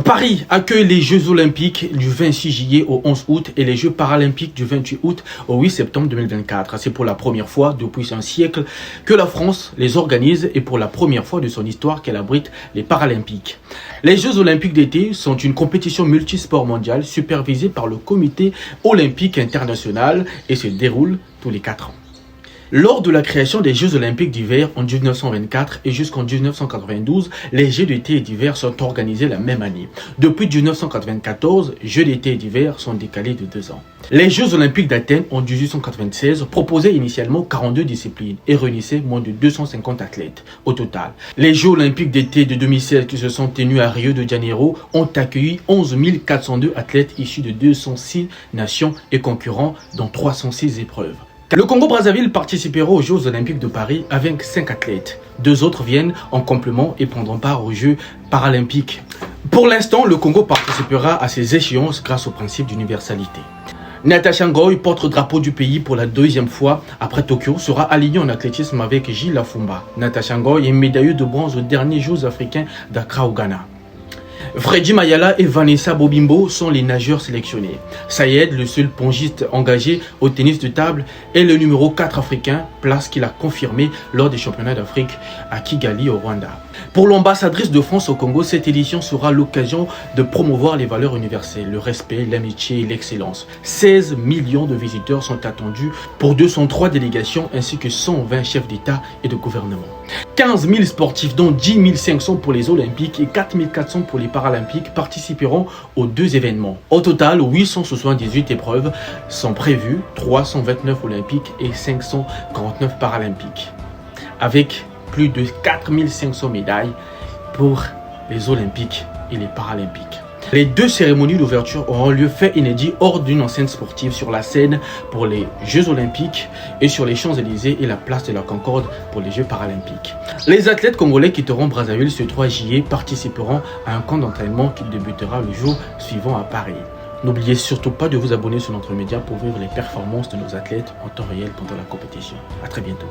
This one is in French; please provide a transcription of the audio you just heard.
Paris accueille les Jeux Olympiques du 26 juillet au 11 août et les Jeux Paralympiques du 28 août au 8 septembre 2024. C'est pour la première fois depuis un siècle que la France les organise et pour la première fois de son histoire qu'elle abrite les Paralympiques. Les Jeux Olympiques d'été sont une compétition multisport mondiale supervisée par le Comité Olympique International et se déroule tous les 4 ans. Lors de la création des Jeux Olympiques d'hiver en 1924 et jusqu'en 1992, les Jeux d'été et d'hiver sont organisés la même année. Depuis 1994, Jeux d'été et d'hiver sont décalés de 2 ans. Les Jeux Olympiques d'Athènes en 1896 proposaient initialement 42 disciplines et réunissaient moins de 250 athlètes au total. Les Jeux Olympiques d'été de 2016 qui se sont tenus à Rio de Janeiro ont accueilli 11 402 athlètes issus de 206 nations et concurrents dans 306 épreuves. Le Congo-Brazzaville participera aux Jeux Olympiques de Paris avec 5 athlètes. 2 autres viennent en complément et prendront part aux Jeux Paralympiques. Pour l'instant, le Congo participera à ces échéances grâce au principe d'universalité. Natasha Ngoyi, porte-drapeau du pays pour la 2e fois après Tokyo, sera alignée en athlétisme avec Gilles Lafumba. Natasha Ngoyi est médailleuse de bronze aux derniers Jeux africains d'Accra au Ghana. Freddy Mayala et Vanessa Bobimbo sont les nageurs sélectionnés. Sayed, le seul pongiste engagé au tennis de table, est le numéro 4 africain, place qu'il a confirmée lors des championnats d'Afrique à Kigali au Rwanda. Pour l'ambassadrice de France au Congo, cette édition sera l'occasion de promouvoir les valeurs universelles, le respect, l'amitié et l'excellence. 16 millions de visiteurs sont attendus pour 203 délégations ainsi que 120 chefs d'État et de gouvernement. 15 000 sportifs, dont 10 500 pour les Olympiques et 4 400 pour les Paralympiques, participeront aux 2 événements. Au total, 878 épreuves sont prévues, 329 Olympiques et 549 Paralympiques, avec plus de 4 500 médailles pour les Olympiques et les Paralympiques. Les 2 cérémonies d'ouverture auront lieu fait inédit hors d'une enceinte sportive sur la scène pour les Jeux Olympiques et sur les Champs-Élysées et la place de la Concorde pour les Jeux Paralympiques. Les athlètes congolais quitteront Brazzaville ce 3 juillet participeront à un camp d'entraînement qui débutera le jour suivant à Paris. N'oubliez surtout pas de vous abonner sur notre média pour vivre les performances de nos athlètes en temps réel pendant la compétition. À très bientôt.